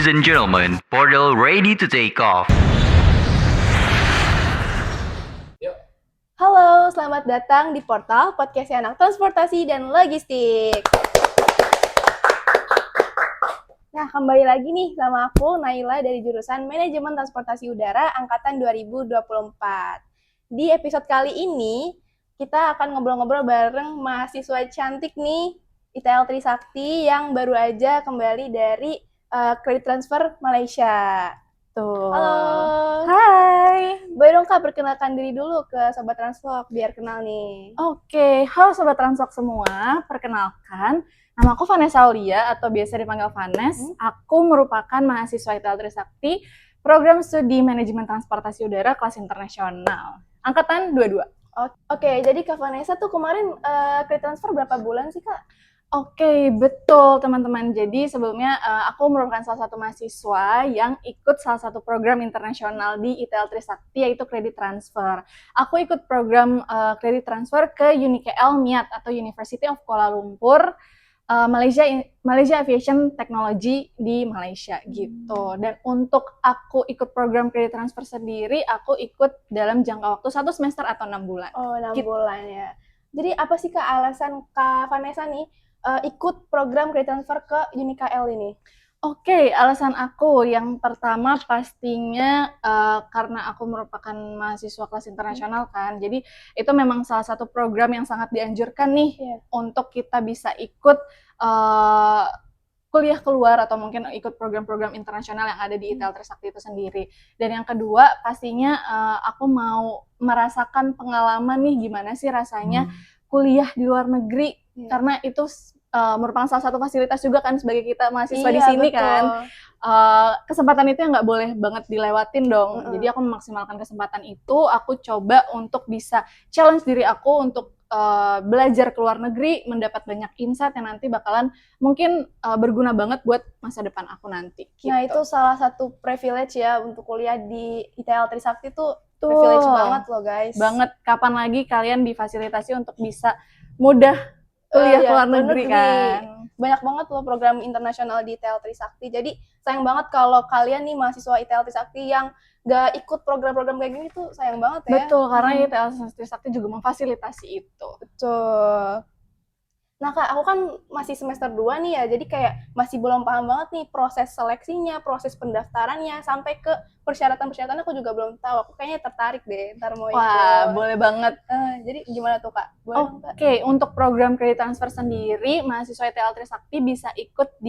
and gentlemen, portal ready to take off. Halo, selamat datang di Portal, podcast anak transportasi dan logistik. Nah, kembali lagi nih sama aku, Naila dari jurusan Manajemen Transportasi Udara Angkatan 2024. Di episode kali ini, kita akan ngobrol-ngobrol bareng mahasiswa cantik nih, ITL Trisakti yang baru aja kembali dari Credit Transfer Malaysia. Tuh. Halo. Hai. Boleh dong Kak, perkenalkan diri dulu ke Sobat Transvlog, biar kenal nih. Oke, halo Sobat Transvlog semua. Perkenalkan, nama aku Vanessa Aulia atau biasa dipanggil Vanes. Aku merupakan mahasiswa ITL Trisakti, program studi Manajemen Transportasi Udara kelas internasional. Angkatan 22. Oke, jadi Kak Vanessa tuh kemarin credit transfer berapa bulan sih Kak? Oke, betul teman-teman. Jadi sebelumnya aku merupakan salah satu mahasiswa yang ikut salah satu program internasional di ITL Trisakti, yaitu Credit Transfer. Aku ikut program Credit Transfer ke UNIKL MIAT atau University of Kuala Lumpur, Malaysia Aviation Technology di Malaysia gitu. Dan untuk aku ikut program Credit Transfer sendiri, aku ikut dalam jangka waktu 1 semester atau 6 bulan. Oh, 6 bulan ya. Jadi apa sih Kak alasan Kak Vanessa nih ikut program credit transfer ke UNIKL ini? Oke, alasan aku yang pertama pastinya karena aku merupakan mahasiswa kelas internasional kan, jadi itu memang salah satu program yang sangat dianjurkan nih untuk kita bisa ikut kuliah keluar atau mungkin ikut program-program internasional yang ada di ITL Trisakti itu sendiri. Dan yang kedua pastinya aku mau merasakan pengalaman nih gimana sih rasanya kuliah di luar negeri, karena itu merupakan salah satu fasilitas juga kan sebagai kita mahasiswa di sini, betul kan. Kesempatan itu yang nggak boleh banget dilewatin dong. Jadi aku memaksimalkan kesempatan itu, aku coba untuk bisa challenge diri aku untuk belajar ke luar negeri, mendapat banyak insight yang nanti bakalan mungkin berguna banget buat masa depan aku nanti. Gitu. Nah, itu salah satu privilege ya untuk kuliah di ITL Trisakti tuh privilege banget loh guys. Banget, kapan lagi kalian difasilitasi untuk bisa mudah kuliah ke luar negeri kan. Banyak banget loh program internasional di ITL Trisakti. Jadi sayang banget kalau kalian nih mahasiswa ITL Trisakti yang gak ikut program-program kayak gini tuh sayang banget ya. Betul, karena ITL Trisakti juga memfasilitasi itu. Betul. Nah Kak, aku kan masih semester 2 nih ya, jadi kayak masih belum paham banget nih proses seleksinya, proses pendaftarannya, sampai ke persyaratan-persyaratan aku juga belum tahu. Aku kayaknya tertarik deh, ntar mau ikut. Wah, boleh banget. Jadi gimana tuh Kak? Oke, untuk program credit transfer sendiri, mahasiswa ITL Trisakti bisa ikut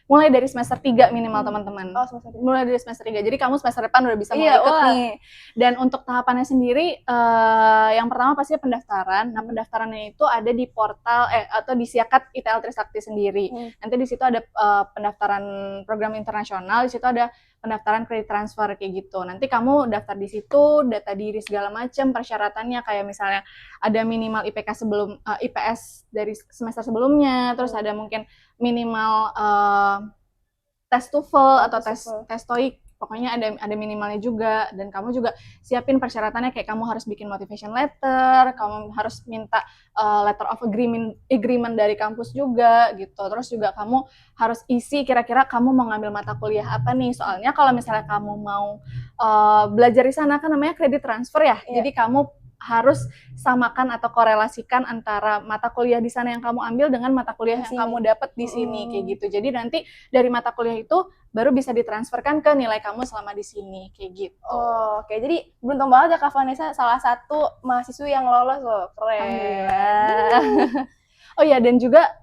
mulai dari semester 3 minimal teman-teman. Oh, semester 3. Mulai dari semester 3, jadi kamu semester depan udah bisa mulai ikut nih. Dan untuk tahapannya sendiri, yang pertama pastinya pendaftaran. Nah, pendaftarannya itu ada di portal, atau di Siakat ITL Trisakti sendiri. Nanti di situ ada pendaftaran program internasional, di situ ada pendaftaran kredit transfer kayak gitu. Nanti kamu daftar di situ, data diri segala macam, persyaratannya kayak misalnya ada minimal IPS dari semester sebelumnya, terus ada mungkin minimal tes TOEFL atau tes TOEIC. Pokoknya ada minimalnya juga, dan kamu juga siapin persyaratannya kayak kamu harus bikin motivation letter, kamu harus minta letter of agreement dari kampus juga gitu. Terus juga kamu harus isi kira-kira kamu mau ngambil mata kuliah apa nih. Soalnya kalau misalnya kamu mau belajar di sana kan namanya credit transfer ya. Jadi kamu harus samakan atau korelasikan antara mata kuliah di sana yang kamu ambil dengan mata kuliah yang kamu dapat di sini kayak gitu. Jadi nanti dari mata kuliah itu baru bisa ditransferkan ke nilai kamu selama di sini kayak gitu. Oh, oke. Jadi beruntung banget ya Kak Vanessa, salah satu mahasiswa yang lolos loh. Keren. Oh ya, dan juga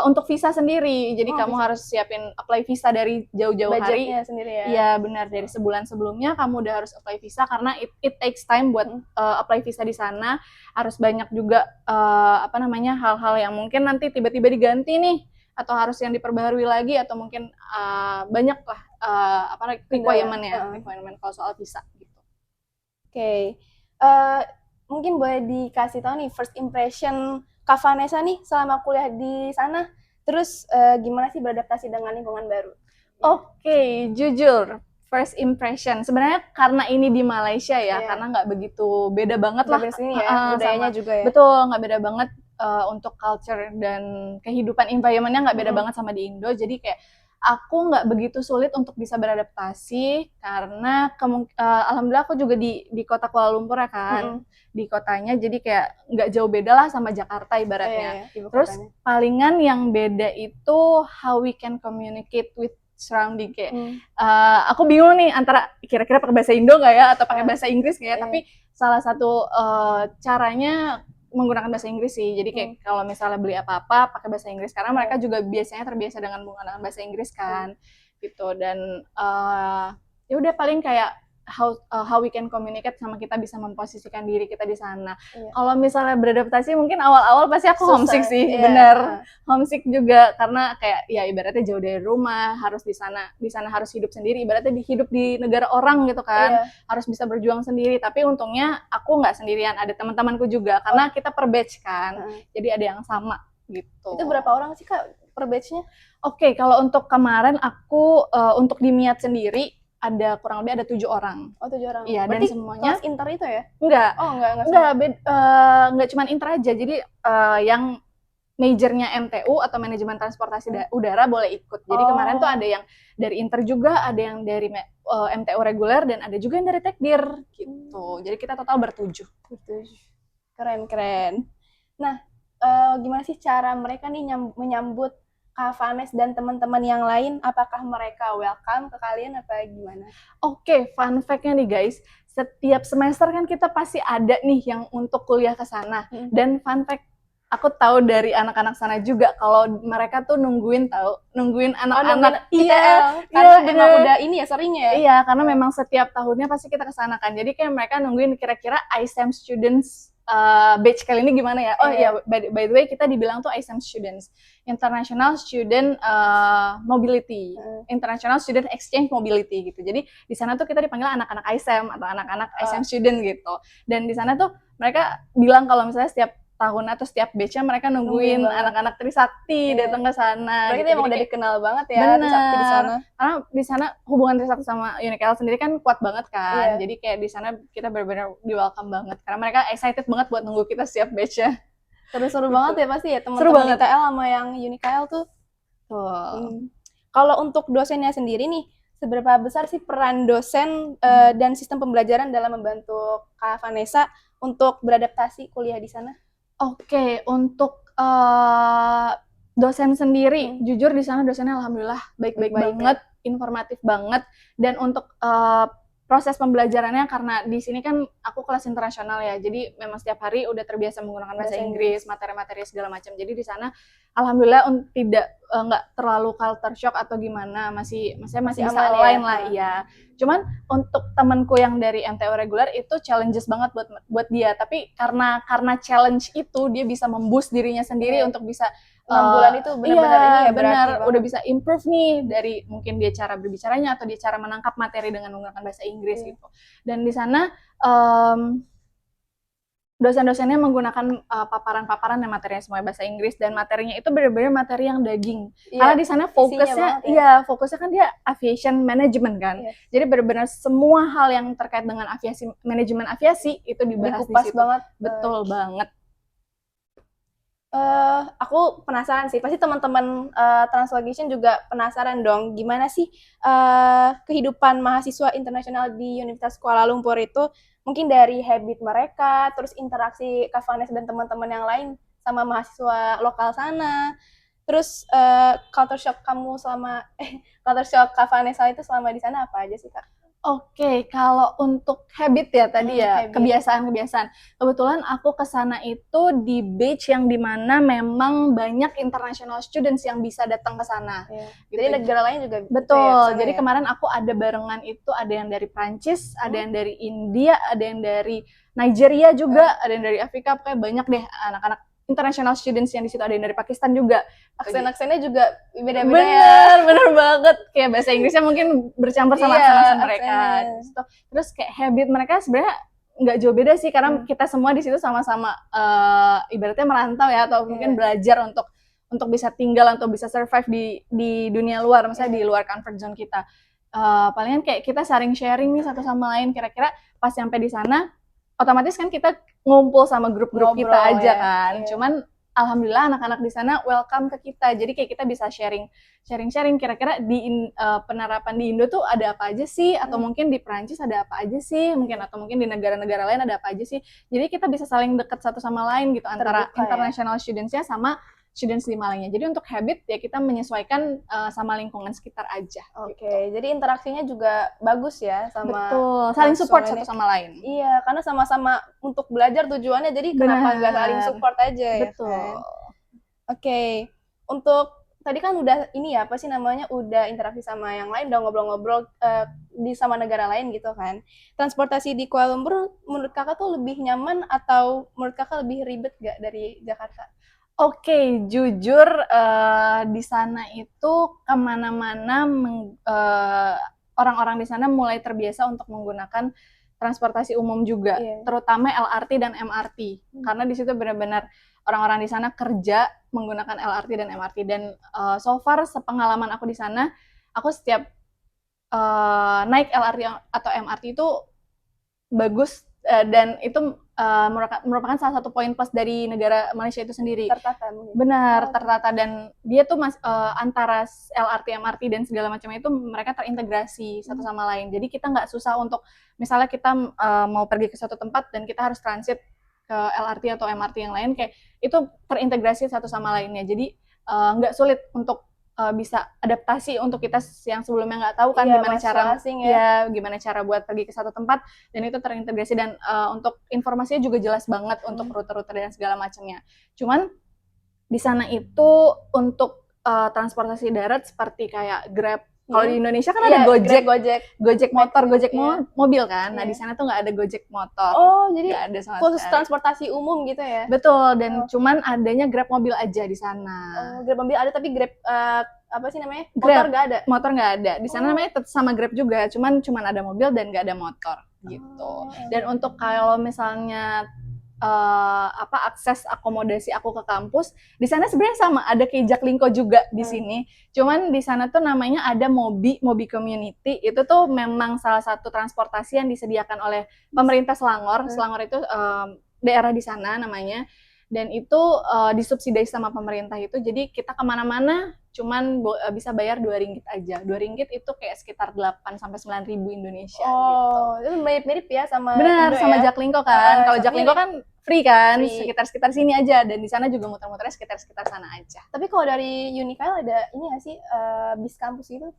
untuk visa sendiri, jadi kamu harus siapin apply visa dari jauh-jauh hari. Budgetnya sendiri ya? Iya benar, dari sebulan sebelumnya kamu udah harus apply visa karena it takes time buat apply visa di sana. Harus banyak juga hal-hal yang mungkin nanti tiba-tiba diganti nih, atau harus yang diperbaharui lagi, atau mungkin banyak lah requirement kalau soal visa gitu. Oke. Mungkin boleh dikasih tahu nih first impression Kak Vanessa nih selama kuliah di sana, terus gimana sih beradaptasi dengan lingkungan baru? Oke, jujur first impression sebenarnya karena ini di Malaysia ya, karena nggak begitu beda banget lah sini ya, budayanya juga ya. Betul, nggak beda banget untuk culture dan kehidupan environment-nya nggak beda banget sama di Indo. Jadi kayak aku nggak begitu sulit untuk bisa beradaptasi karena alhamdulillah aku juga di kota Kuala Lumpur ya kan, di kotanya, jadi kayak nggak jauh beda lah sama Jakarta ibaratnya. Terus palingan yang beda itu how we can communicate with surrounding, kayak aku bingung nih antara kira-kira pakai bahasa Indo nggak ya atau pakai bahasa Inggris nggak ya, tapi salah satu caranya menggunakan bahasa Inggris sih. Jadi kayak kalau misalnya beli apa-apa pakai bahasa Inggris karena mereka juga biasanya terbiasa dengan menggunakan bahasa Inggris kan, gitu. Dan ya udah paling kayak how we can communicate sama kita bisa memposisikan diri kita di sana. Kalau misalnya beradaptasi mungkin awal-awal pasti aku homesick sih, bener. Homesick juga karena kayak ya ibaratnya jauh dari rumah, harus di sana harus hidup sendiri, ibaratnya hidup di negara orang gitu kan, harus bisa berjuang sendiri. Tapi untungnya aku nggak sendirian, ada teman-temanku juga karena kita per batch kan, jadi ada yang sama gitu. Itu berapa orang sih Kak per batch-nya? Oke, kalau untuk kemarin aku untuk di MIAT sendiri ada kurang lebih ada 7 orang. Oh, 7 orang. Iya, dan semuanya kelas inter itu ya? Enggak. Oh, enggak. Enggak cuma inter aja. Jadi yang majornya MTU atau manajemen transportasi udara boleh ikut. Jadi kemarin tuh ada yang dari inter juga, ada yang dari MTU reguler, dan ada juga yang dari Tekdir gitu. Jadi kita total bertujuh. Keren. Nah, gimana sih cara mereka nih menyambut Kak Vanes dan teman-teman yang lain? Apakah mereka welcome ke kalian apa gimana? Oke, fun fact-nya nih guys, setiap semester kan kita pasti ada nih yang untuk kuliah ke sana. Dan fun fact, aku tahu dari anak-anak sana juga kalau mereka tuh nungguin anak-anak. Iya, karena emang udah ini ya sering ya. Iya, karena memang setiap tahunnya pasti kita ke sana kan. Jadi kayak mereka nungguin kira-kira ISEM students batch kali ini gimana ya? Oh iya, by the way kita dibilang tuh ISEM students, International Student Mobility, International Student Exchange Mobility gitu. Jadi di sana tuh kita dipanggil anak-anak ISEM atau anak-anak ISEM student gitu. Dan di sana tuh mereka bilang kalau misalnya setiap tahun atau setiap batch-nya mereka nungguin anak-anak Trisakti datang ke sana. Berarti gitu. Emang udah dikenal banget ya Trisakti di sana. Karena di sana hubungan Trisakti sama UNIKL sendiri kan kuat banget kan. Jadi kayak di sana kita benar-benar di-welcome banget karena mereka excited banget buat nunggu kita setiap batch-nya. Seru banget ya pasti ya teman-teman ITL sama yang UNIKL tuh. Kalau untuk dosennya sendiri nih, seberapa besar sih peran dosen dan sistem pembelajaran dalam membantu Kak Vanessa untuk beradaptasi kuliah di sana? Oke, untuk dosen sendiri, jujur di sana dosennya alhamdulillah baik-baik banget, informatif banget, dan untuk proses pembelajarannya karena di sini kan aku kelas internasional ya, jadi memang setiap hari udah terbiasa menggunakan bahasa Inggris, materi-materi segala macam. Jadi di sana alhamdulillah nggak terlalu culture shock atau gimana, masih bisa align lah ya. Cuman untuk temanku yang dari MTU reguler itu challenges banget buat dia, tapi karena challenge itu dia bisa memboost dirinya sendiri untuk bisa 6 bulan itu benar-benar ini ya, benar udah bisa improve nih dari mungkin dia cara berbicaranya atau dia cara menangkap materi dengan menggunakan bahasa Inggris gitu. Dan di sana dosen-dosennya menggunakan paparan-paparan yang materinya semuanya bahasa Inggris, dan materinya itu benar-benar materi yang daging. Karena di sana fokusnya kan dia aviation management kan. Jadi benar-benar semua hal yang terkait dengan manajemen aviasi itu dibahas di situ. Banget. Betul banget. Aku penasaran sih, pasti teman-teman Translogation juga penasaran dong, gimana sih kehidupan mahasiswa internasional di Universitas Kuala Lumpur itu, mungkin dari habit mereka, terus interaksi Kak Vanessa dan teman-teman yang lain sama mahasiswa lokal sana, terus culture shock Kak Vanessa itu selama di sana apa aja sih Kak? Oke, kalau untuk habit ya tadi kebiasaan-kebiasaan. Kebetulan aku kesana itu di batch yang dimana memang banyak international students yang bisa datang ke sana. Gitu. Jadi negara lain juga. Betul. Jadi kemarin aku ada barengan itu, ada yang dari Prancis, ada yang dari India, ada yang dari Nigeria juga, ada yang dari Afrika, pokoknya banyak deh anak-anak international students yang di situ, ada yang dari Pakistan juga. Aksen-aksennya juga beda-beda ya. Bener banget. Kayak bahasa Inggrisnya mungkin bercampur sama aksen mereka. Terus kayak habit mereka sebenarnya nggak jauh beda sih, karena kita semua di situ sama-sama ibaratnya merantau ya, atau mungkin belajar untuk bisa tinggal atau bisa survive di dunia luar, misalnya di luar comfort zone kita. Palingan kayak kita saling sharing nih satu sama lain, kira-kira pas sampai di sana otomatis kan kita ngumpul sama grup-grup kita aja kan. Cuman alhamdulillah anak-anak di sana welcome ke kita. Jadi kayak kita bisa sharing kira-kira di penerapan di Indo tuh ada apa aja sih, atau mungkin di Perancis ada apa aja sih, atau mungkin di negara-negara lain ada apa aja sih. Jadi kita bisa saling dekat satu sama lain gitu, antara Terbuka, international students-nya sama students di Malainya. Jadi untuk habit ya kita menyesuaikan sama lingkungan sekitar aja. Oke, Gitu. jadi interaksinya juga bagus ya sama Betul, saling support mahasiswa satu ini. sama lain. Iya, karena sama-sama untuk belajar tujuannya, jadi kenapa nggak saling support aja ya Betul. kan? Oke, untuk tadi kan udah ini ya, apa sih namanya, udah interaksi sama yang lain, udah ngobrol-ngobrol di sama negara lain gitu kan. Transportasi di Kuala Lumpur menurut kakak tuh lebih nyaman atau menurut kakak lebih ribet gak dari Jakarta? Oke, jujur di sana itu kemana-mana orang-orang di sana mulai terbiasa untuk menggunakan transportasi umum juga, terutama LRT dan MRT, karena di situ benar-benar orang-orang di sana kerja menggunakan LRT dan MRT. Dan so far sepengalaman aku di sana, aku setiap naik LRT atau MRT itu bagus, dan itu merupakan salah satu poin plus dari negara Malaysia itu sendiri. Tertata mungkin. Benar, tertata, dan dia tuh antara LRT, MRT dan segala macamnya itu mereka terintegrasi satu sama lain. Jadi kita nggak susah untuk misalnya kita mau pergi ke suatu tempat dan kita harus transit ke LRT atau MRT yang lain, kayak itu terintegrasi satu sama lainnya. Jadi nggak sulit untuk bisa adaptasi untuk kita yang sebelumnya nggak tahu kan gimana cara asing ya. gimana cara buat pergi ke satu tempat, dan itu terintegrasi, dan untuk informasinya juga jelas banget untuk rute-rute dan segala macamnya. Cuman di sana itu untuk transportasi darat seperti kayak Grab. Kalau di Indonesia kan ada Gojek motor, Gojek mobil kan. Nah, di sana tuh nggak ada Gojek motor. Oh, jadi nggak ada sama khusus sekali. transportasi umum gitu ya? Betul, dan cuman adanya Grab mobil aja di sana. Grab mobil ada, tapi Grab apa sih namanya? Motor nggak ada? Motor nggak ada. Di sana namanya tetap sama Grab juga, cuman ada mobil dan nggak ada motor gitu. Dan untuk kalau misalnya akses akomodasi aku ke kampus, di sana sebenarnya sama, ada kayak Jaklingko juga di sini. Cuman di sana tuh namanya ada Mobi Community. Itu tuh memang salah satu transportasi yang disediakan oleh pemerintah Selangor. Selangor itu daerah di sana namanya. Dan itu disubsidi sama pemerintah itu. Jadi kita kemana-mana cuman bisa bayar 2 ringgit aja. 2 ringgit itu kayak sekitar 8-9 ribu Indonesia gitu. Itu mirip-mirip ya sama Benar, Indo sama ya? Jaklingko kan. Kalau Jaklingko kan free kan, Free. sekitar sini aja, dan di sana juga muter-muternya sekitar sana aja. Tapi kalau dari Unikail ada ini nggak sih bis kampus gitu?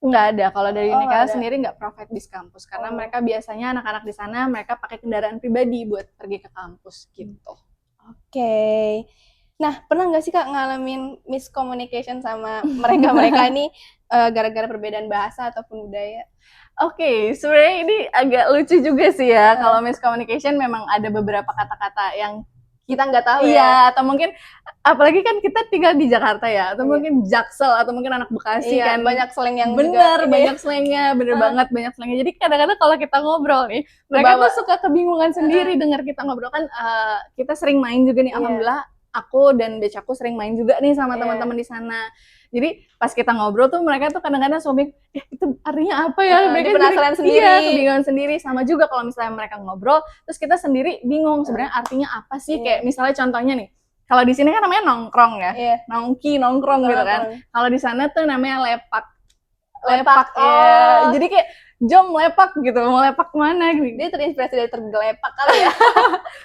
Nggak ada. Kalau dari nggak Unikail ada. sendiri nggak provide bis kampus, karena mereka biasanya anak-anak di sana mereka pakai kendaraan pribadi buat pergi ke kampus gitu. Oke. Nah, pernah nggak sih Kak ngalamin miscommunication sama mereka ini gara-gara perbedaan bahasa ataupun budaya? Oke, sebenarnya ini agak lucu juga sih ya. Kalau miscommunication memang ada beberapa kata-kata yang kita nggak tahu ya. Iya, atau mungkin apalagi kan kita tinggal di Jakarta ya, atau mungkin Jaksel, atau mungkin anak Bekasi kan. Banyak slang yang bener, juga banyak slangnya, bener banget banyak slangnya. Jadi kadang-kadang kalau kita ngobrol nih, mereka tuh suka kebingungan sendiri dengar kita ngobrol kan. Kita sering main juga nih, alhamdulillah aku dan batch aku sering main juga nih sama teman-teman di sana. Jadi pas kita ngobrol tuh mereka tuh kadang-kadang suami itu artinya apa ya? Mereka penasaran sendiri. Iya, kebingungan sendiri. Sama juga kalau misalnya mereka ngobrol, terus kita sendiri bingung sebenarnya artinya apa sih? Kayak misalnya contohnya nih, kalau di sini kan namanya nongkrong ya, nongkrong gitu kan. Kalau di sana tuh namanya lepak. Ya. Jadi kayak jom lepak gitu, mau lepak mana gitu. Dia terinspirasi dari tergelepak kali ya.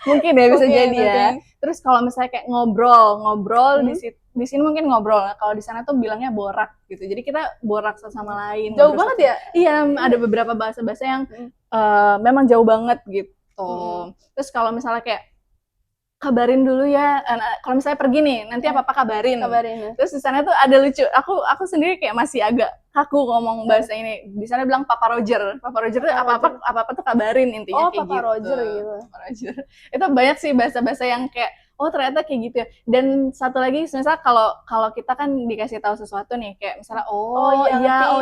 Mungkin ya, bisa jadi ya. Terus kalau misalnya kayak ngobrol di sini mungkin ngobrol. Kalau di sana tuh bilangnya borak gitu. Jadi kita borak sama lain. Jauh banget ya? Iya, ada beberapa bahasa-bahasa yang memang jauh banget gitu. Terus kalau misalnya kayak kabarin dulu ya. Kalau misalnya pergi nih, nanti apa-apa kabarin. Terus di sana tuh ada lucu. Aku sendiri kayak masih agak kaku ngomong bahasa ini. Di sana bilang Papa Roger. Papa Roger tuh apa-apa tuh kabarin intinya kayak Papa gitu. Roger gitu. Papa Roger. Itu banyak sih bahasa-bahasa yang kayak ternyata kayak gitu ya. Dan satu lagi misalnya kalau kita kan dikasih tahu sesuatu nih kayak misalnya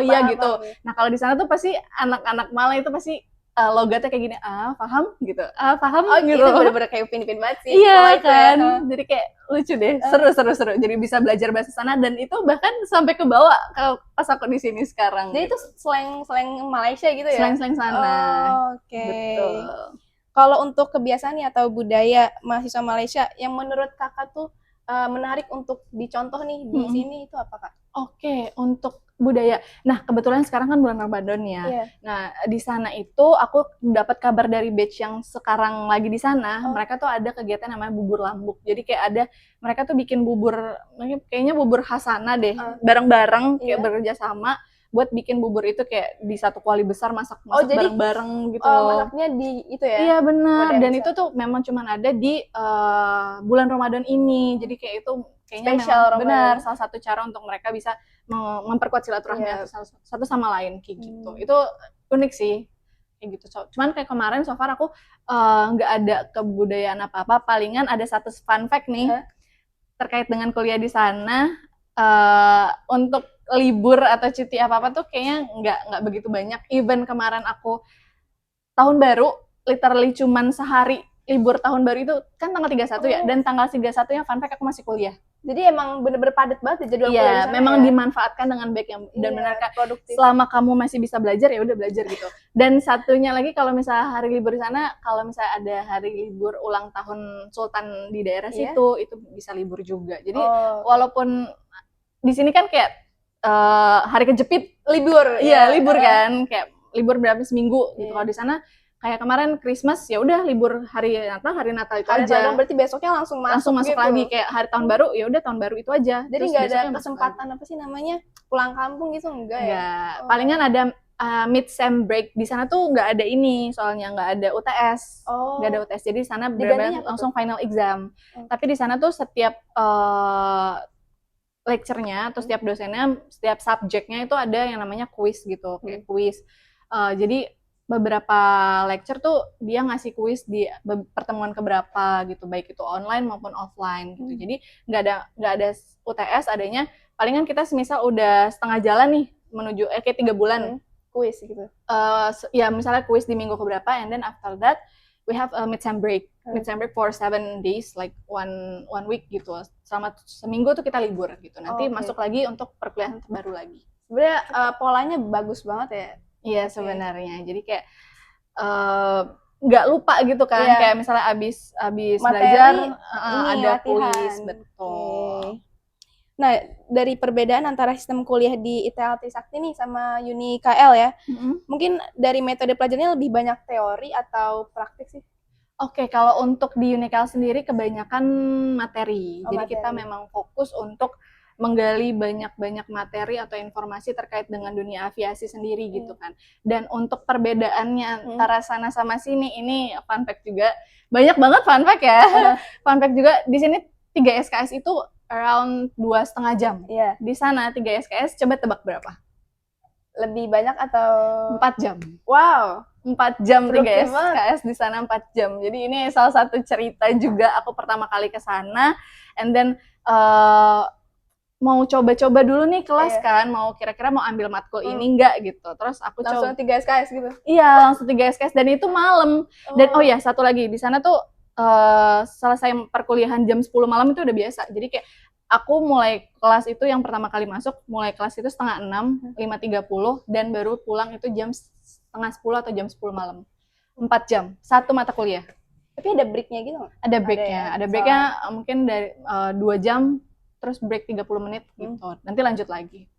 iya gitu. Nah, kalau di sana tuh pasti anak-anak Malay itu pasti logatnya kayak gini, paham gitu, paham gitu. Itu bener-bener kayak Upin-Ipin banget sih. Iya kan, jadi kayak lucu deh, seru. Jadi bisa belajar bahasa sana, dan itu bahkan sampai ke bawah pas aku di sini sekarang. Jadi itu slang Malaysia gitu ya? Slang sana. Oke. Betul. Kalau untuk kebiasaan nih atau budaya mahasiswa Malaysia yang menurut kakak tuh menarik untuk dicontoh nih di sini itu apa Kak? Oke, untuk budaya. Nah, kebetulan sekarang kan bulan Ramadan ya. Iya. Nah, di sana itu aku dapat kabar dari batch yang sekarang lagi di sana. Mereka tuh ada kegiatan namanya bubur lambuk. Jadi kayak mereka tuh bikin bubur, kayaknya bubur khasana deh, bareng-bareng kayak bekerja sama buat bikin bubur itu kayak di satu kuali besar masak bareng-bareng gitu. Masaknya di itu ya? Iya benar. Dan itu tuh memang cuman ada di bulan Ramadan ini. Jadi kayak itu kayaknya memang benar salah satu cara untuk mereka bisa memperkuat silaturahmi satu sama lain kayak gitu. Itu unik sih kayak gitu. Cuman kayak kemarin so far aku nggak ada kebudayaan apa-apa. Palingan ada satu fun fact nih terkait dengan kuliah di sana. Untuk libur atau cuti apa-apa tuh kayaknya nggak begitu banyak. Even kemarin aku tahun baru literally cuman sehari libur tahun baru itu kan tanggal 31 ya, dan tanggal 31-nya fun fact aku masih kuliah. Jadi emang bener-bener padat banget ya jadwal kuliah di sana. Iya, memang dimanfaatkan dengan baik dan benar Kak. Produktif. Selama kamu masih bisa belajar ya udah belajar gitu. Dan satunya lagi kalau misalnya hari libur di sana, kalau misalnya ada hari libur ulang tahun sultan di daerah situ, itu bisa libur juga. Jadi walaupun di sini kan kayak hari kejepit libur. Iya, libur kan. Kayak libur berapa seminggu gitu. Kalau di sana kayak kemarin Christmas ya udah libur hari Natal itu aja. Tahun berarti besoknya langsung masuk gitu. Lagi kayak hari tahun baru ya udah tahun baru itu aja. Jadi nggak ada kesempatan apa sih namanya pulang kampung gitu enggak ya? Palingan ada mid-sem break di sana tuh nggak ada ini, soalnya nggak ada UTS. Nggak ada UTS, jadi di sana benar-benar langsung final exam. Tapi di sana tuh setiap lecture-nya atau setiap dosennya, setiap subjeknya itu ada yang namanya quiz gitu, kayak quiz. Jadi beberapa lecture tuh dia ngasih kuis di pertemuan keberapa gitu, baik itu online maupun offline gitu. Jadi nggak ada UTS, adanya palingan kita semisal udah setengah jalan nih menuju kayak 3 bulan kuis gitu. Ya misalnya kuis di minggu keberapa, and then after that we have a mid-sem break for 7 days, like one week gitu. Selama seminggu tuh kita libur gitu. Nanti masuk lagi untuk perkuliahan terbaru lagi. Sebenarnya polanya bagus banget ya. Iya sebenarnya, jadi kayak nggak lupa gitu kan, kayak misalnya abis belajar ada kuis, betul. Nah, dari perbedaan antara sistem kuliah di ITL Trisakti nih sama Uni KL ya, mungkin dari metode pelajarannya lebih banyak teori atau praktik sih? Oke, kalau untuk di Uni KL sendiri kebanyakan materi, jadi kita memang fokus untuk menggali banyak materi atau informasi terkait dengan dunia aviasi sendiri gitu kan. Dan untuk perbedaannya antara sana sama sini, ini fun fact juga. Banyak banget fun fact ya. Fun fact juga, di sini 3 SKS itu around 2,5 jam. Di sana 3 SKS, coba tebak berapa? Lebih banyak atau? 4 jam. Wow. 4 jam 3 SKS di sana 4 jam. Jadi ini salah satu cerita juga, aku pertama kali ke sana, and then mau coba-coba dulu nih kelas kan, mau kira-kira mau ambil matkul ini enggak gitu. Terus aku langsung 3 SKS gitu? Iya, langsung 3 SKS, dan itu malam. Dan oh ya, satu lagi, di sana tuh selesai perkuliahan jam 10 malam itu udah biasa. Jadi kayak aku mulai kelas itu yang pertama kali masuk, mulai kelas itu 5:30, 5:30, dan baru pulang itu jam 9:30 atau jam 10 malam. 4 jam, satu mata kuliah. Tapi ada break-nya gitu nggak? Ada break-nya, ada break-nya mungkin dari 2 jam, terus break 30 menit gitu. Nanti lanjut lagi.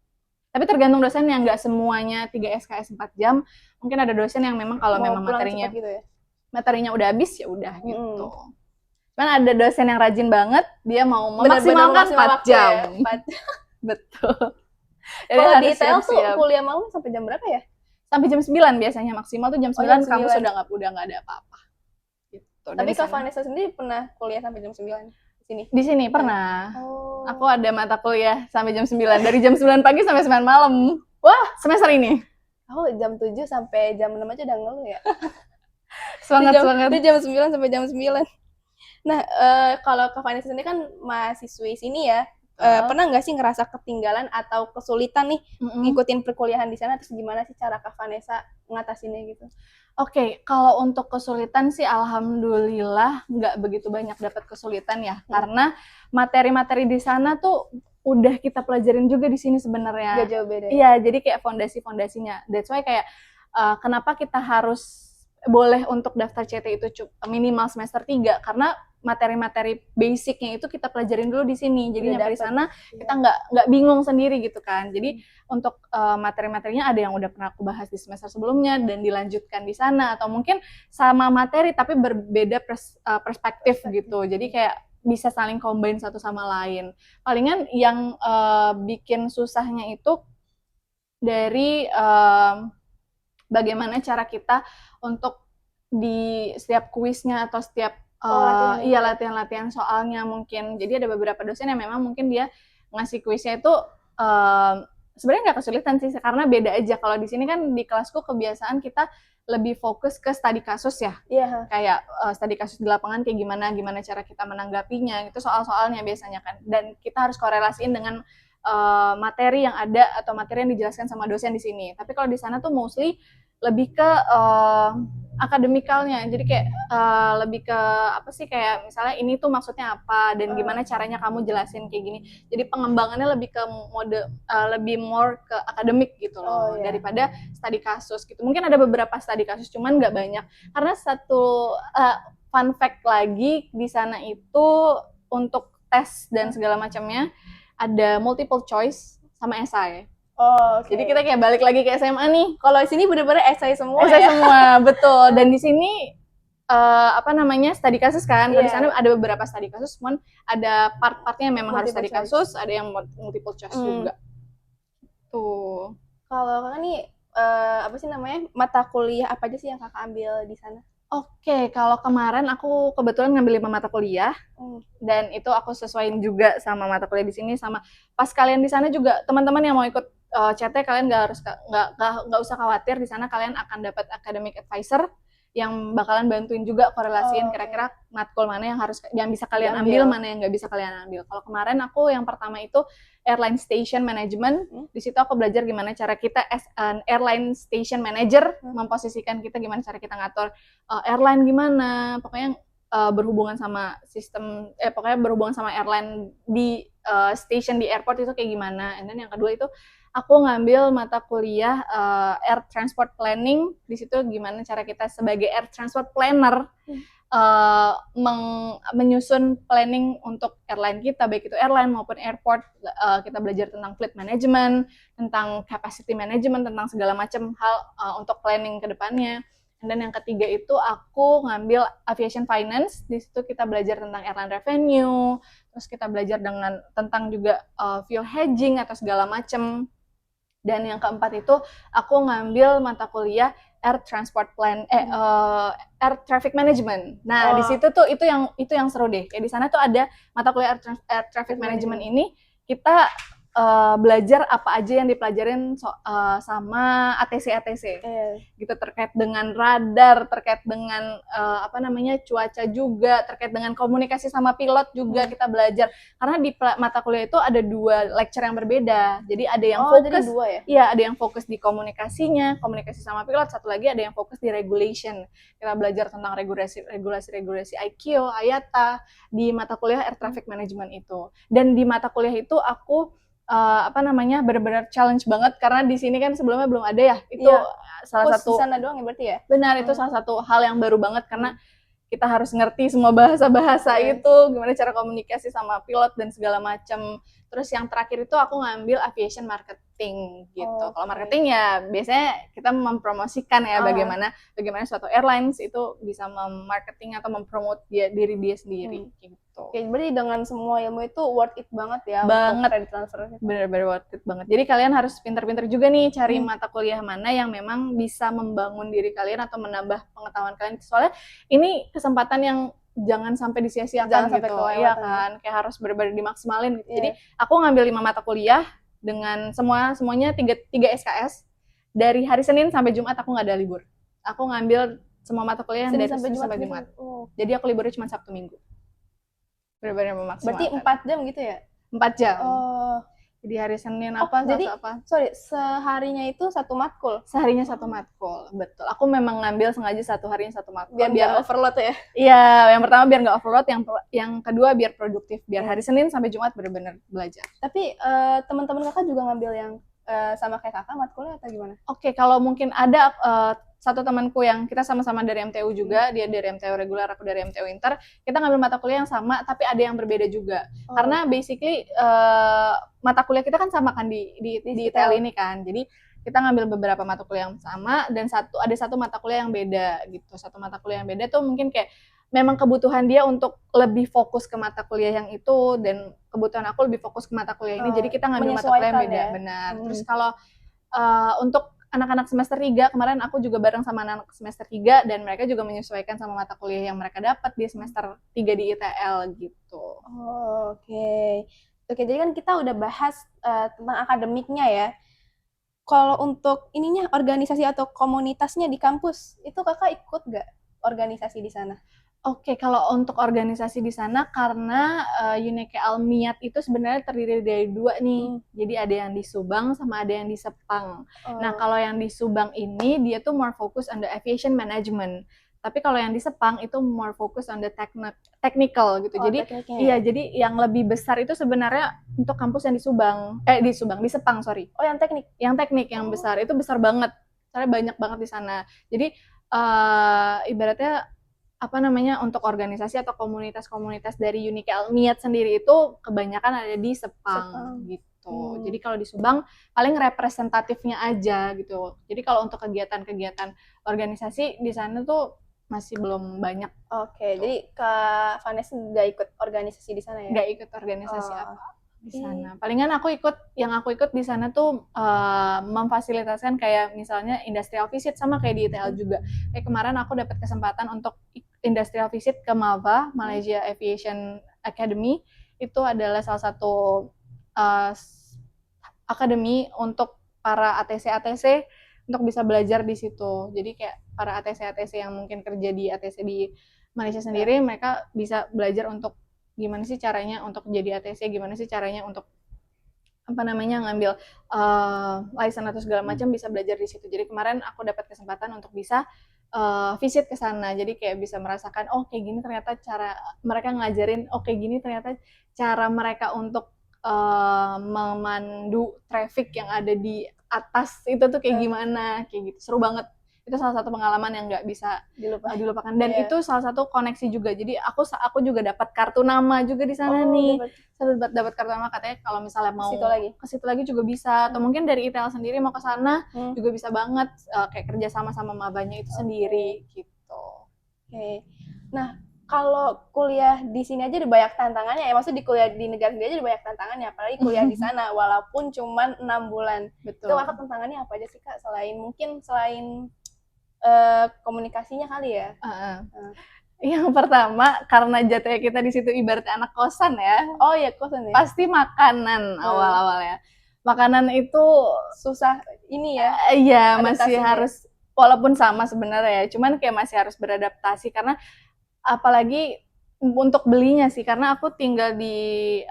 Tapi tergantung dosen, yang nggak semuanya 3 SKS 4 jam. Mungkin ada dosen yang memang kalau memang materinya gitu ya? Materinya udah habis ya udah gitu. Cuman ada dosen yang rajin banget, dia mau memaksimalkan 4 jam. Ya? 4. Betul. Kalau di ITL tuh kuliah malam sampai jam berapa ya? Sampai jam 9 biasanya, maksimal tuh jam 9 kamu udah nggak ada apa-apa. Gitu. Tapi Kak Vanessa sendiri pernah kuliah sampai jam 9? Di sini pernah. Aku ada mata kuliah sampai jam 9. Dari jam 9 pagi sampai 9 malam. Wah, semester ini. Aku jam 7 sampai jam 6 aja udah ngeluh ya. Semangat. Itu jam 9 sampai jam 9. Nah, kalau Kak Vanessa sendiri kan mahasiswi sini ya. Pernah nggak sih ngerasa ketinggalan atau kesulitan nih ngikutin perkuliahan di sana? Terus gimana sih cara Kak Vanessa ngatasinnya gitu? Oke, kalau untuk kesulitan sih alhamdulillah nggak begitu banyak dapat kesulitan ya, karena materi-materi di sana tuh udah kita pelajarin juga di sini sebenarnya. Gak jauh beda. Iya, jadi kayak fondasi-fondasinya. That's why kayak kenapa kita harus boleh untuk daftar CT itu minimal semester 3 karena materi-materi basicnya itu kita pelajarin dulu di sini. Jadi nyampe di sana kita nggak bingung sendiri gitu kan. Jadi untuk materi-materinya ada yang udah pernah aku bahas di semester sebelumnya dan dilanjutkan di sana, atau mungkin sama materi tapi berbeda perspektif gitu. Jadi kayak bisa saling combine satu sama lain. Palingan yang bikin susahnya itu dari bagaimana cara kita untuk di setiap kuisnya atau setiap latihan-latihan soalnya mungkin. Jadi ada beberapa dosen yang memang mungkin dia ngasih kuisnya itu sebenarnya nggak kesulitan sih, karena beda aja. Kalau di sini kan di kelasku kebiasaan kita lebih fokus ke studi kasus ya. Iya. Kayak studi kasus di lapangan kayak gimana cara kita menanggapinya, itu soal-soalnya biasanya kan. Dan kita harus korelasiin dengan materi yang ada atau materi yang dijelaskan sama dosen di sini. Tapi kalau di sana tuh mostly lebih ke akademikalnya. Jadi kayak lebih ke apa sih, kayak misalnya ini tuh maksudnya apa dan gimana caranya kamu jelasin kayak gini. Jadi pengembangannya lebih ke mode lebih more ke akademik gitu loh, daripada studi kasus gitu. Mungkin ada beberapa studi kasus cuman nggak banyak. Karena satu fun fact lagi di sana itu untuk tes dan segala macamnya ada multiple choice sama essay. Jadi kita kayak balik lagi ke SMA nih. Kalau di sini bener-bener essay semua. Essay semua, betul. Dan di sini studi kasus kan. Di sana ada beberapa studi kasus, cuman ada part-partnya yang memang harus studi kasus, ada yang multiple choice juga. Tuh. Kalau kakak nih mata kuliah apa aja sih yang kakak ambil di sana? Oke, kalau kemarin aku kebetulan ngambil 5 mata kuliah, dan itu aku sesuaiin juga sama mata kuliah di sini. Sama pas kalian di sana juga, teman-teman yang mau ikut CT, kalian nggak usah khawatir. Di sana kalian akan dapat academic advisor yang bakalan bantuin juga korelasiin kira-kira matkul mana yang bisa kalian ambil, mana yang nggak bisa kalian ambil. Kalau kemarin aku yang pertama itu airline station management. Di situ aku belajar gimana cara kita as an airline station manager memposisikan kita, gimana cara kita ngatur airline gimana, pokoknya berhubungan sama sistem, pokoknya berhubungan sama airline di station di airport itu kayak gimana. And then yang kedua itu aku ngambil mata kuliah air transport planning. Di situ gimana cara kita sebagai air transport planner menyusun planning untuk airline kita, baik itu airline maupun airport. Kita belajar tentang fleet management, tentang capacity management, tentang segala macam hal untuk planning ke depannya. Dan yang ketiga itu aku ngambil aviation finance. Di situ kita belajar tentang airline revenue, terus kita belajar tentang juga fuel hedging atau segala macam. Dan yang keempat itu aku ngambil mata kuliah air traffic management. Nah, di situ tuh itu yang seru deh. Kayak di sana tuh ada mata kuliah air traffic management ini, kita belajar apa aja yang dipelajarin sama ATC gitu, terkait dengan radar, terkait dengan cuaca juga, terkait dengan komunikasi sama pilot juga kita belajar. Karena di mata kuliah itu ada 2 lecture yang berbeda. Jadi ada yang fokus, ada yang fokus di komunikasi sama pilot. Satu lagi ada yang fokus di regulation. Kita belajar tentang regulasi ICAO, IATA di mata kuliah air traffic management itu. Dan di mata kuliah itu aku benar-benar challenge banget, karena di sini kan sebelumnya belum ada ya. Itu salah satu di sana doang ya berarti ya? Benar, itu salah satu hal yang baru banget, karena kita harus ngerti semua bahasa-bahasa itu, gimana cara komunikasi sama pilot dan segala macam. Terus yang terakhir itu aku ngambil aviation marketing gitu. Kalau marketing ya biasanya kita mempromosikan ya bagaimana suatu airlines itu bisa memarketing atau mempromote diri dia sendiri gitu. Oke, berarti dengan semua ilmu itu worth it banget ya banget, untuk transfer. Bener-bener worth it banget. Jadi kalian harus pintar-pintar juga nih cari mata kuliah mana yang memang bisa membangun diri kalian atau menambah pengetahuan kalian. Soalnya ini kesempatan yang jangan sampai disia-siakan gitu. Iya kan, kayak harus benar-benar dimaksimalin gitu. Jadi aku ngambil 5 mata kuliah dengan semuanya 3 SKS. Dari hari Senin sampai Jumat aku nggak ada libur. Aku ngambil semua mata kuliah dari Senin sampai Jumat. Jadi aku liburnya cuma Sabtu Minggu. Benar-benar memaksimalkan. Berarti 4 jam gitu ya? 4 jam. Jadi hari Senin seharinya itu satu matkul? Seharinya satu matkul, betul. Aku memang ngambil sengaja satu harinya satu matkul. Biar nggak overload ya? Iya, yang pertama biar nggak overload, yang kedua biar produktif. Biar hari Senin sampai Jumat benar-benar belajar. Tapi teman-teman kakak juga ngambil yang sama kayak kakak matkulnya atau gimana? Oke, kalau mungkin ada satu temanku yang kita sama-sama dari MTU juga, dia dari MTU reguler, aku dari MTU Inter, kita ngambil mata kuliah yang sama tapi ada yang berbeda juga. Karena basically mata kuliah kita kan sama kan di ITL ini kan. Jadi kita ngambil beberapa mata kuliah yang sama dan ada satu mata kuliah yang beda gitu. Satu mata kuliah yang beda tuh mungkin kayak memang kebutuhan dia untuk lebih fokus ke mata kuliah yang itu dan kebutuhan aku lebih fokus ke mata kuliah ini. Jadi kita ngambil mata kuliah yang beda, ya? Benar. Terus kalau untuk anak-anak semester 3, kemarin aku juga bareng sama anak semester 3 dan mereka juga menyesuaikan sama mata kuliah yang mereka dapat di semester 3 di ITL gitu. Oke, jadi kan kita udah bahas tentang akademiknya ya. Kalau untuk ininya organisasi atau komunitasnya di kampus, itu kakak ikut nggak organisasi di sana? Oke, kalau untuk organisasi di sana karena Unique Almiat itu sebenarnya terdiri dari 2 nih. Jadi ada yang di Subang sama ada yang di Sepang. Nah, kalau yang di Subang ini dia tuh more focus on the aviation management. Tapi kalau yang di Sepang itu more focus on the technical gitu. Jadi iya, jadi yang lebih besar itu sebenarnya untuk kampus yang di Sepang, sorry. Oh, yang teknik. Yang teknik yang besar itu besar banget. Soalnya banyak banget di sana. Jadi ibaratnya untuk organisasi atau komunitas-komunitas dari Unique Almiat sendiri itu kebanyakan ada di Sepang. Gitu. Jadi kalau di Subang paling representatifnya aja gitu. Jadi kalau untuk kegiatan-kegiatan organisasi di sana tuh masih belum banyak. Oke, jadi Kak Vanessa nggak ikut organisasi di sana ya? Nggak ikut organisasi apa di sana. Palingan yang aku ikut di sana tuh memfasilitasikan kayak misalnya industrial visit sama kayak di ITL juga. Kayak kemarin aku dapat kesempatan untuk industrial visit ke MAVA, Malaysia Aviation Academy. Itu adalah salah satu akademi untuk para ATC untuk bisa belajar di situ. Jadi kayak para ATC yang mungkin kerja di ATC di Malaysia sendiri, mereka bisa belajar untuk gimana sih caranya untuk jadi ATC, gimana sih caranya untuk ngambil license atau segala macam, bisa belajar di situ. Jadi kemarin aku dapat kesempatan untuk bisa visit ke sana. Jadi kayak bisa merasakan kayak gini ternyata cara mereka ngajarin, kayak gini ternyata cara mereka untuk memandu traffic yang ada di atas itu tuh kayak gimana, kayak gitu. Seru banget. Itu salah satu pengalaman yang nggak bisa dilupakan dan itu salah satu koneksi juga. Jadi aku juga dapat kartu nama juga di sana nih. Dapat kartu nama, katanya kalau misalnya mau ke situ lagi juga bisa, atau mungkin dari ITL sendiri mau ke sana juga bisa banget, kayak kerja sama mabanya itu sendiri gitu. Oke. Nah, kalau kuliah di sini aja udah banyak tantangannya ya, maksudnya di kuliah di negara sendiri aja udah banyak tantangannya, apalagi kuliah di sana walaupun cuman 6 bulan. Betul. Itu kakak tantangannya apa aja sih Kak, selain komunikasinya kali ya? Yang pertama, karena jatuhnya kita di situ ibarat anak kosan ya. Oh iya, kosan ya. Pasti makanan awal-awalnya. Makanan itu susah ini ya. Iya, masih harus, walaupun sama sebenarnya ya, cuman kayak masih harus beradaptasi karena apalagi untuk belinya sih, karena aku tinggal di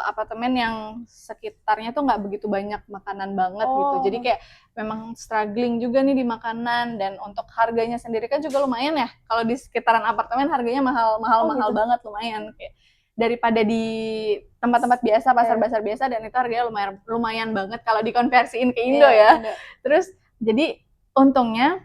apartemen yang sekitarnya tuh nggak begitu banyak makanan banget gitu. Jadi kayak memang struggling juga nih di makanan, dan untuk harganya sendiri kan juga lumayan ya. Kalau di sekitaran apartemen harganya mahal gitu. Banget, lumayan kayak daripada di tempat-tempat biasa, pasar-pasar biasa, dan itu harganya lumayan banget kalau dikonversiin ke Indo ya. Terus jadi untungnya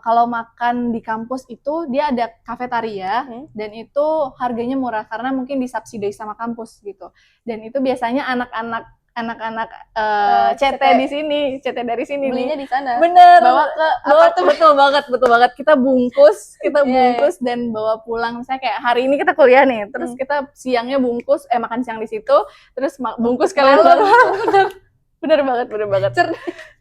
kalau makan di kampus itu dia ada kafetaria dan itu harganya murah karena mungkin disubsidi sama kampus gitu. Dan itu biasanya anak-anak CT di sini, CT dari sini belinya di sana. Bener. Bawa ke apartemen. Betul banget. Kita bungkus dan bawa pulang. Misalnya kayak hari ini kita kuliah nih, terus kita siangnya bungkus, makan siang di situ, terus bungkus kalian bener banget.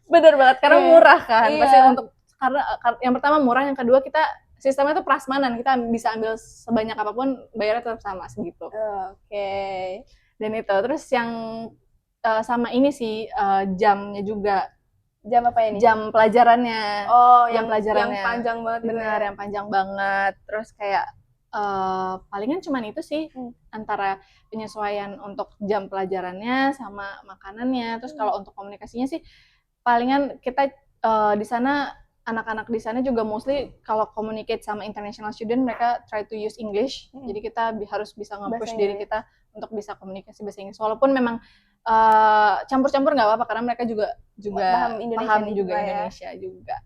Bener banget karena murah kan. Pasti untuk karena yang pertama murah, yang kedua kita sistemnya itu prasmanan, kita bisa ambil sebanyak apapun bayarnya tetap sama segitu. Oke. Dan itu terus yang sama ini sih jamnya juga. Jam apa ini? Jam pelajarannya. Yang panjang banget. Benar, yang panjang banget. Terus kayak palingan cuman itu sih, antara penyesuaian untuk jam pelajarannya sama makanannya. Terus kalau untuk komunikasinya sih palingan kita di sana, anak-anak di sana juga mostly kalau communicate sama international student, mereka try to use English. Jadi kita harus bisa nge-push diri kita untuk bisa komunikasi bahasa Inggris. Walaupun memang campur-campur nggak apa-apa karena mereka juga paham Indonesia juga.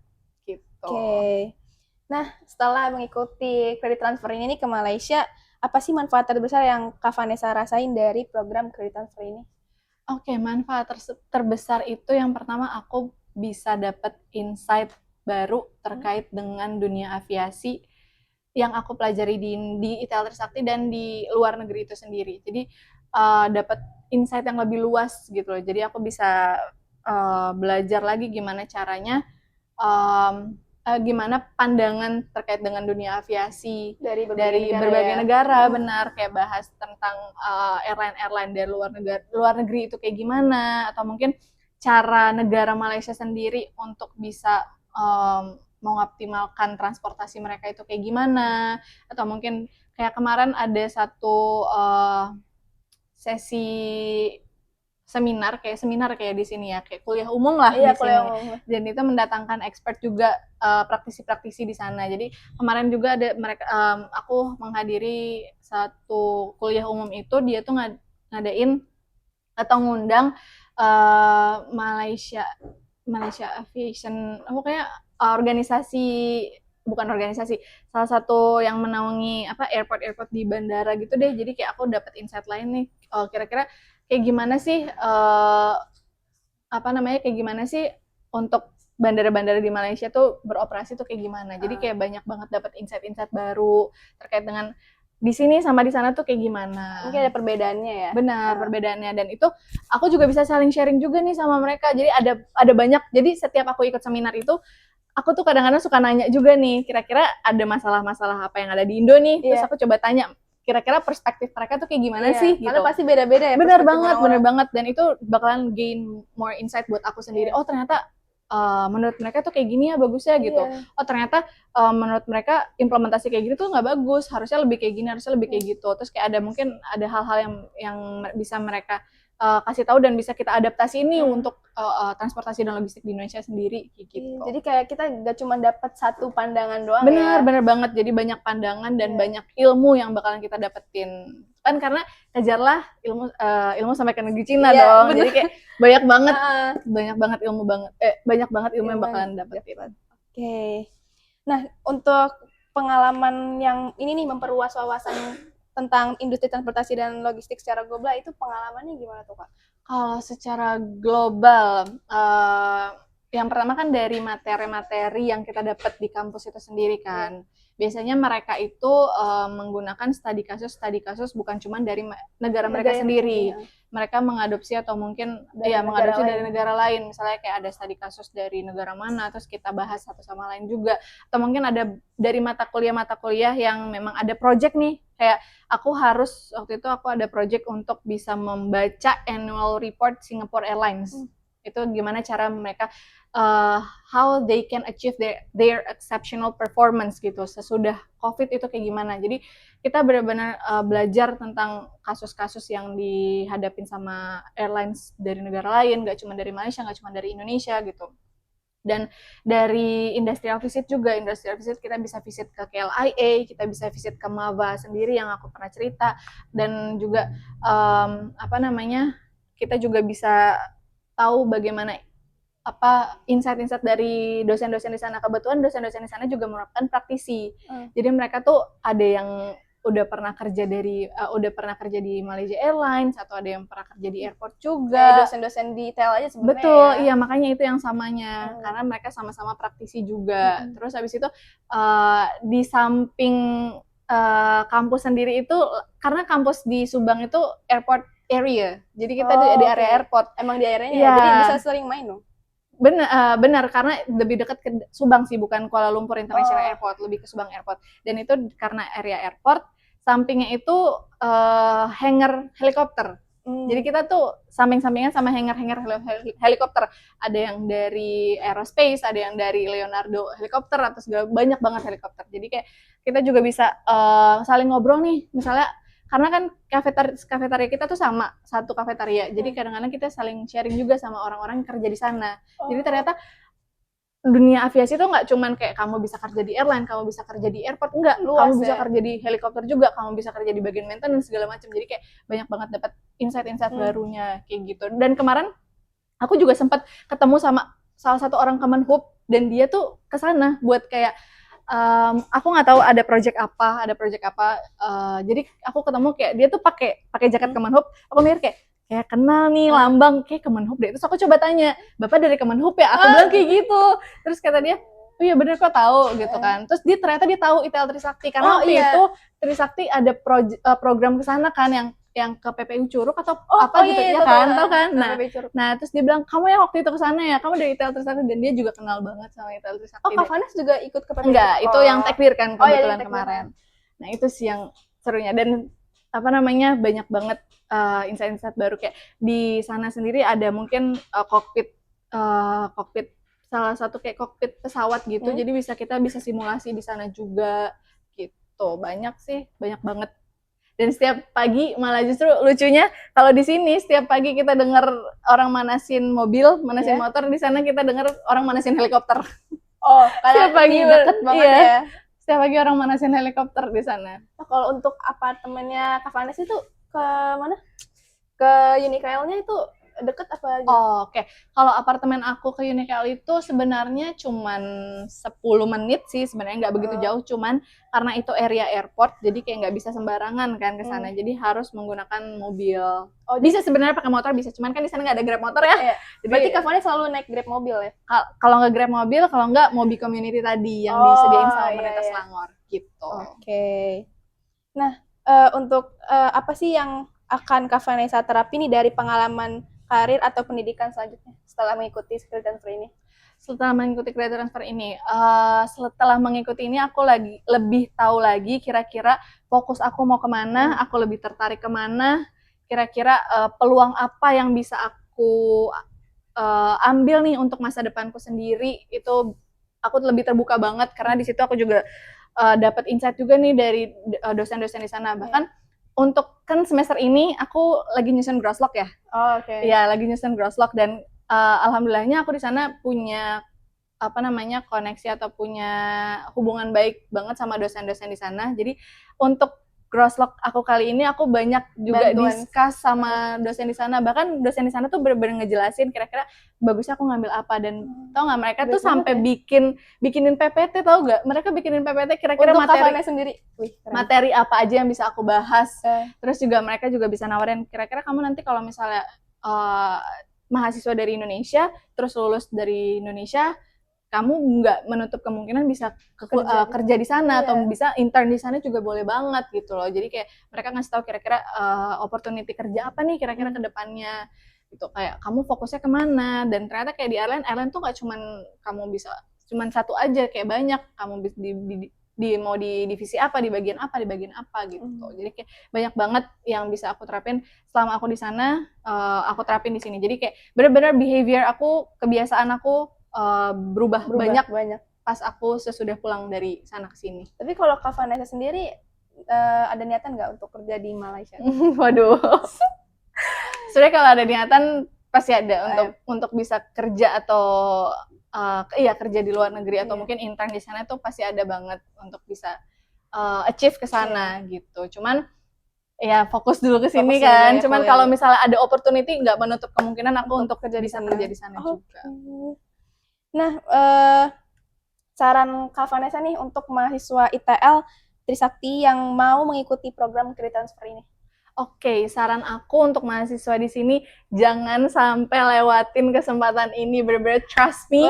Oke. Nah, setelah mengikuti kredit transfer ini nih ke Malaysia, apa sih manfaat terbesar yang Kak Vanessa rasain dari program kredit transfer ini? Oke, manfaat terbesar itu yang pertama aku bisa dapat insight baru terkait dengan dunia aviasi yang aku pelajari di ITL Trisakti dan di luar negeri itu sendiri. Jadi dapat insight yang lebih luas gitu loh. Jadi aku bisa belajar lagi gimana caranya, gimana pandangan terkait dengan dunia aviasi Dari berbagai negara, benar, kayak bahas tentang airline dari luar negeri itu kayak gimana, atau mungkin cara negara Malaysia sendiri untuk bisa mengoptimalkan transportasi mereka itu kayak gimana, atau mungkin kayak kemarin ada satu sesi seminar kayak di sini ya, kayak kuliah umum lah di sini. Dan itu mendatangkan expert juga, praktisi-praktisi di sana. Jadi kemarin juga ada mereka, aku menghadiri satu kuliah umum itu, dia tuh ngadain atau ngundang Malaysia Aviation, pokoknya salah satu yang menaungi airport di bandara gitu deh. Jadi kayak aku dapat insight lain nih, kira-kira kayak gimana sih kayak gimana sih untuk bandara-bandara di Malaysia tuh beroperasi tuh kayak gimana. Jadi kayak banyak banget dapat insight-insight baru terkait dengan di sini sama di sana tuh kayak gimana. Mungkin ada perbedaannya ya. Benar, perbedaannya, dan itu aku juga bisa saling sharing juga nih sama mereka. Jadi ada banyak. Jadi setiap aku ikut seminar itu aku tuh kadang-kadang suka nanya juga nih, kira-kira ada masalah-masalah apa yang ada di Indo nih, terus aku coba tanya kira-kira perspektif mereka tuh kayak gimana sih gitu. Karena pasti beda-beda ya. Bener banget, dan itu bakalan gain more insight buat aku sendiri. Oh ternyata menurut mereka tuh kayak gini ya bagusnya gitu. Oh ternyata menurut mereka implementasi kayak gitu tuh nggak bagus, harusnya lebih kayak gini, harusnya lebih kayak gitu. Terus kayak mungkin ada hal-hal yang bisa mereka kasih tahu dan bisa kita adaptasi ini untuk transportasi dan logistik di Indonesia sendiri gitu. Jadi kayak kita nggak cuma dapat satu pandangan doang. Bener banget. Jadi banyak pandangan dan banyak ilmu yang bakalan kita dapetin. Kan karena kejarlah ilmu sampai ke negeri Cina dong. Bener. Jadi kayak banyak banget ilmu yang bakalan dapetin. Oke. Nah, untuk pengalaman yang ini nih memperluas wawasan tentang industri transportasi dan logistik secara global, itu pengalamannya gimana tuh Kak? Kalau secara global, yang pertama kan dari materi-materi yang kita dapat di kampus itu sendiri kan. Biasanya mereka itu menggunakan studi kasus bukan cuma dari negara mereka sendiri. Mereka mengadopsi atau mungkin mengadopsi dari negara lain. Misalnya kayak ada studi kasus dari negara mana, terus kita bahas satu sama lain juga. Atau mungkin ada dari mata kuliah yang memang ada project nih. Kayak waktu itu aku ada project untuk bisa membaca annual report Singapore Airlines. Itu gimana cara mereka how they can achieve their exceptional performance gitu sesudah COVID itu kayak gimana. Jadi kita benar-benar belajar tentang kasus-kasus yang dihadapin sama airlines dari negara lain, nggak cuma dari Malaysia, nggak cuma dari Indonesia gitu. Dan dari industrial visit kita bisa visit ke KLIA, kita bisa visit ke MAVA sendiri yang aku pernah cerita, dan juga kita juga bisa tahu bagaimana insight-insight dari dosen-dosen di sana. Kebetulan dosen-dosen di sana juga merupakan praktisi. Jadi mereka tuh ada yang udah pernah kerja di Malaysia Airlines, atau ada yang pernah kerja di airport juga. Dosen-dosen di ITL aja sebenarnya. Betul, iya, makanya itu yang samanya. Karena mereka sama-sama praktisi juga. Terus habis itu di samping kampus sendiri itu, karena kampus di Subang itu airport area. Jadi kita di area airport. Emang di areanya ya? Jadi bisa sering main dong? Benar, karena lebih dekat ke Subang sih, bukan Kuala Lumpur International Airport, lebih ke Subang Airport. Dan itu karena area airport, sampingnya itu hangar helikopter. Jadi kita tuh samping-sampingan sama hangar helikopter. Ada yang dari Aerospace, ada yang dari Leonardo helikopter, atau segala banyak banget helikopter. Jadi kayak kita juga bisa saling ngobrol nih, misalnya karena kan kafetaria kita tuh sama satu kafetaria, jadi kadang-kadang kita saling sharing juga sama orang-orang yang kerja di sana. Jadi ternyata dunia aviasi tuh nggak cuman kayak kamu bisa kerja di airline, kamu bisa kerja di airport, enggak, kamu bisa kerja di helikopter juga, kamu bisa kerja di bagian maintenance segala macam. Jadi kayak banyak banget dapat insight barunya kayak gitu. Dan kemarin aku juga sempat ketemu sama salah satu orang Kemenhub dan dia tuh kesana buat kayak aku nggak tahu ada project apa, jadi aku ketemu kayak dia tuh pakai jaket Kemenhub, aku mikir kayak kenal nih lambang kayak Kemenhub deh. Terus aku coba tanya, Bapak dari Kemenhub ya? Aku bilang kayak gitu. Terus kata dia, oh iya bener kok tahu gitu kan. Terus ternyata dia tahu ITL Trisakti karena waktu itu Trisakti ada program ke sana kan yang ke PPU Curug atau apa gitu ya kan, tahu kan? Nah terus dia bilang kamu yang waktu itu ke sana ya, kamu dari ITL Trisakti, dan dia juga kenal banget sama ITL Trisakti. Oh, Kak Vanes juga ikut ke PPU? Enggak, itu yang tekbir kan kebetulan kemarin. Nah itu sih yang serunya, dan apa namanya banyak banget insight-insight baru kayak di sana sendiri ada mungkin kokpit salah satu kayak kokpit pesawat gitu, jadi kita bisa simulasi di sana juga gitu. Banyak banget. Dan setiap pagi malah justru lucunya kalau di sini setiap pagi kita dengar orang manasin mobil, manasin motor, di sana kita dengar orang manasin helikopter. Oh, karena setiap pagi deket banget ya. Setiap pagi orang manasin helikopter di sana. Nah, kalau untuk apartemennya Kak Vanes itu ke mana? Ke Unicail-nya itu deket apa aja? Oh, oke. Kalau apartemen aku ke Unicail itu sebenarnya cuman 10 menit sih, sebenarnya nggak begitu jauh, cuman karena itu area airport, jadi kayak nggak bisa sembarangan kan ke sana, jadi harus menggunakan mobil. Oh, bisa sebenarnya pakai motor bisa, cuman kan di sana nggak ada Grab motor ya. Jadi, berarti Kak Vanes selalu naik Grab mobil ya? Kalau nggak Grab mobil, kalau nggak Mobi Community tadi yang disediain sama pemerintah Selangor gitu. Oke. Nah, untuk apa sih yang akan Kak Vanessa terapi nih dari pengalaman karir atau pendidikan selanjutnya setelah mengikuti career transfer ini? Setelah mengikuti career transfer ini, setelah mengikuti ini aku lebih tahu lagi kira-kira fokus aku mau kemana, aku lebih tertarik kemana, kira-kira peluang apa yang bisa aku ambil nih untuk masa depanku sendiri. Itu aku lebih terbuka banget karena di situ aku juga dapat insight juga nih dari dosen-dosen di sana. Bahkan untuk kan semester ini aku lagi nyusun Groslock ya. Oh, oke. Ya, lagi nyusun Groslock, dan alhamdulillahnya aku di sana punya koneksi atau punya hubungan baik banget sama dosen-dosen di sana. Jadi untuk Groslock aku kali ini aku banyak juga discuss sama dosen di sana. Bahkan dosen di sana tuh bener-bener ngejelasin kira-kira bagusnya aku ngambil apa, dan tau nggak mereka tuh sampai bikinin PPT, tau nggak? Mereka bikinin PPT kira-kira materi apa aja yang bisa aku bahas. Terus juga mereka juga bisa nawarin kira-kira kamu nanti kalau misalnya mahasiswa dari Indonesia terus lulus dari Indonesia, kamu nggak menutup kemungkinan bisa kerja di sana atau bisa intern di sana juga boleh banget gitu loh. Jadi kayak mereka ngasih tahu kira-kira opportunity kerja apa nih kira-kira ke depannya gitu, kayak kamu fokusnya kemana. Dan ternyata kayak di airline tuh nggak cuman satu aja, kayak banyak kamu mau di divisi apa, di bagian apa gitu. Jadi kayak banyak banget yang bisa aku terapin selama aku di sana, aku terapin di sini. Jadi kayak benar-benar behavior aku, kebiasaan aku berubah banyak pas aku sesudah pulang dari sana ke sini. Tapi kalau Kak Vanessa sendiri ada niatan nggak untuk kerja di Malaysia? Waduh. Sebenarnya kalau ada niatan pasti ada untuk bisa kerja atau kerja di luar negeri atau mungkin intern di sana tuh pasti ada banget untuk bisa achieve ke sana gitu. Cuman ya fokus dulu ke sini kan. Cuman kalau misalnya ada opportunity nggak menutup kemungkinan aku untuk kerja di sana juga. Nah, saran Kak Vanessa nih untuk mahasiswa ITL Trisakti yang mau mengikuti program career transfer ini. Oke, saran aku untuk mahasiswa di sini jangan sampai lewatin kesempatan ini, bener-bener trust me.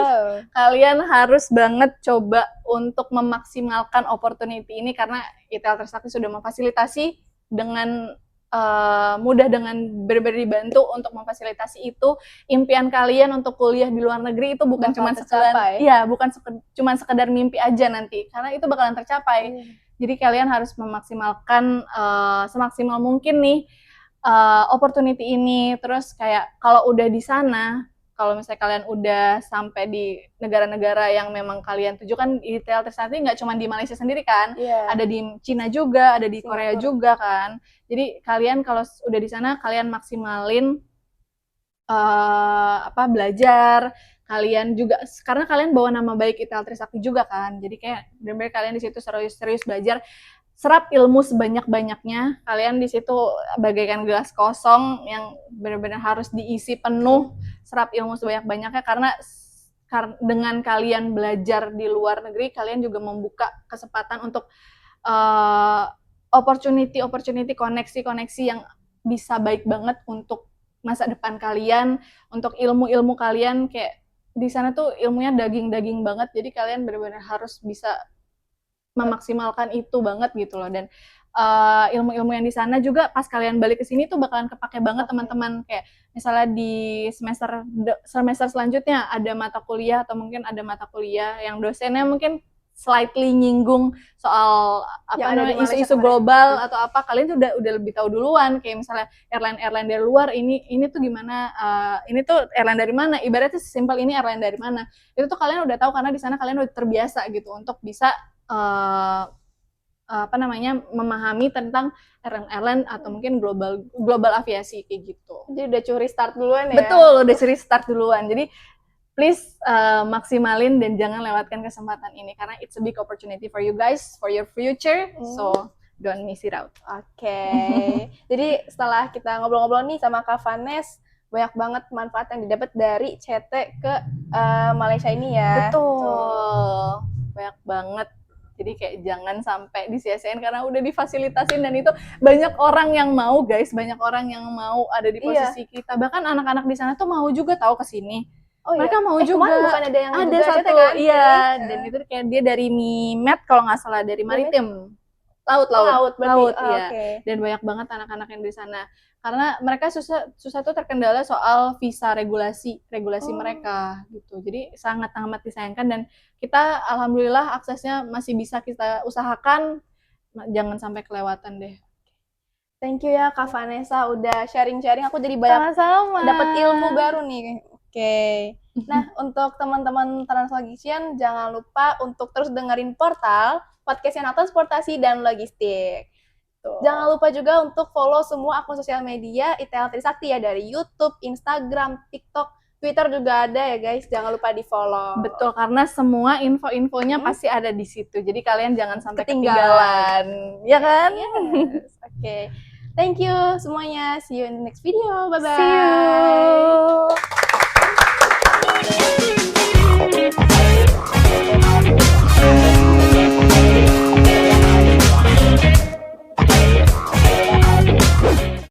Kalian harus banget coba untuk memaksimalkan opportunity ini karena ITL Trisakti sudah memfasilitasi dengan mudah, dengan benar-benar dibantu untuk memfasilitasi itu. Impian kalian untuk kuliah di luar negeri itu bukan cuma sekedar mimpi aja nanti, karena itu bakalan tercapai. Jadi kalian harus memaksimalkan semaksimal mungkin nih opportunity ini. Terus kayak kalau udah di sana, kalau misalnya kalian udah sampai di negara-negara yang memang kalian tuju, kan ITL Trisakti nggak cuma di Malaysia sendiri kan, ada di Cina juga, ada di Korea juga kan. Jadi kalian kalau udah di sana, kalian maksimalin belajar, kalian juga karena kalian bawa nama baik ITL Trisakti juga kan. Jadi kayak benar-benar kalian di situ serius belajar. Serap ilmu sebanyak-banyaknya. Kalian di situ bagaikan gelas kosong yang benar-benar harus diisi penuh. Serap ilmu sebanyak-banyaknya karena dengan kalian belajar di luar negeri, kalian juga membuka kesempatan untuk opportunity, koneksi yang bisa baik banget untuk masa depan kalian, untuk ilmu kalian. Kayak di sana tuh ilmunya daging banget, jadi kalian benar-benar harus bisa memaksimalkan itu banget gitu loh. Dan ilmu yang di sana juga pas kalian balik ke sini tuh bakalan kepake banget teman-teman. Kayak misalnya di semester selanjutnya ada mata kuliah atau mungkin ada mata kuliah yang dosennya mungkin slightly nyinggung soal isu-isu global atau apa, kalian tuh udah lebih tahu duluan. Kayak misalnya airline dari luar ini tuh gimana, ini tuh airline dari mana, ibaratnya sesimpel ini airline dari mana, itu tuh kalian udah tahu karena di sana kalian udah terbiasa gitu untuk bisa memahami tentang airline atau mungkin global aviasi kayak gitu. Jadi udah curi start duluan ya. Betul, udah curi start duluan. Jadi please maksimalin dan jangan lewatkan kesempatan ini karena it's a big opportunity for you guys, for your future. So don't miss it out. Oke. Jadi setelah kita ngobrol-ngobrol nih sama Kak Vanes, banyak banget manfaat yang didapat dari CT ke Malaysia ini ya. Betul. Banyak banget. Jadi kayak jangan sampai disia-siain karena udah difasilitasin, dan itu banyak orang yang mau guys, banyak orang yang mau ada di posisi kita. Bahkan anak-anak di sana tuh mau juga tahu ke sini. Oh, mereka mau juga. Bukan ada yang ada satu kan? Iya, dan itu kayak dia dari MIMET kalau nggak salah, dari maritim. Laut, iya. Okay. Dan banyak banget anak-anak yang di sana. Karena mereka susah tuh terkendala soal visa regulasi mereka gitu. Jadi sangat amat disayangkan, dan kita alhamdulillah aksesnya masih bisa kita usahakan, jangan sampai kelewatan deh. Thank you ya Kak Vanessa udah sharing-sharing, aku jadi banyak dapat ilmu baru nih. Oke. Nah, untuk teman-teman Translogician jangan lupa untuk terus dengerin portal podcast yang transportasi dan logistik. Jangan lupa juga untuk follow semua akun sosial media ITL Trisakti ya, dari YouTube, Instagram, TikTok, Twitter juga ada ya guys. Jangan lupa di-follow. Betul, karena semua info-infonya pasti ada di situ. Jadi kalian jangan sampai ketinggalan. Ya kan? Yes. Oke. Thank you semuanya. See you in the next video. Bye-bye. See you.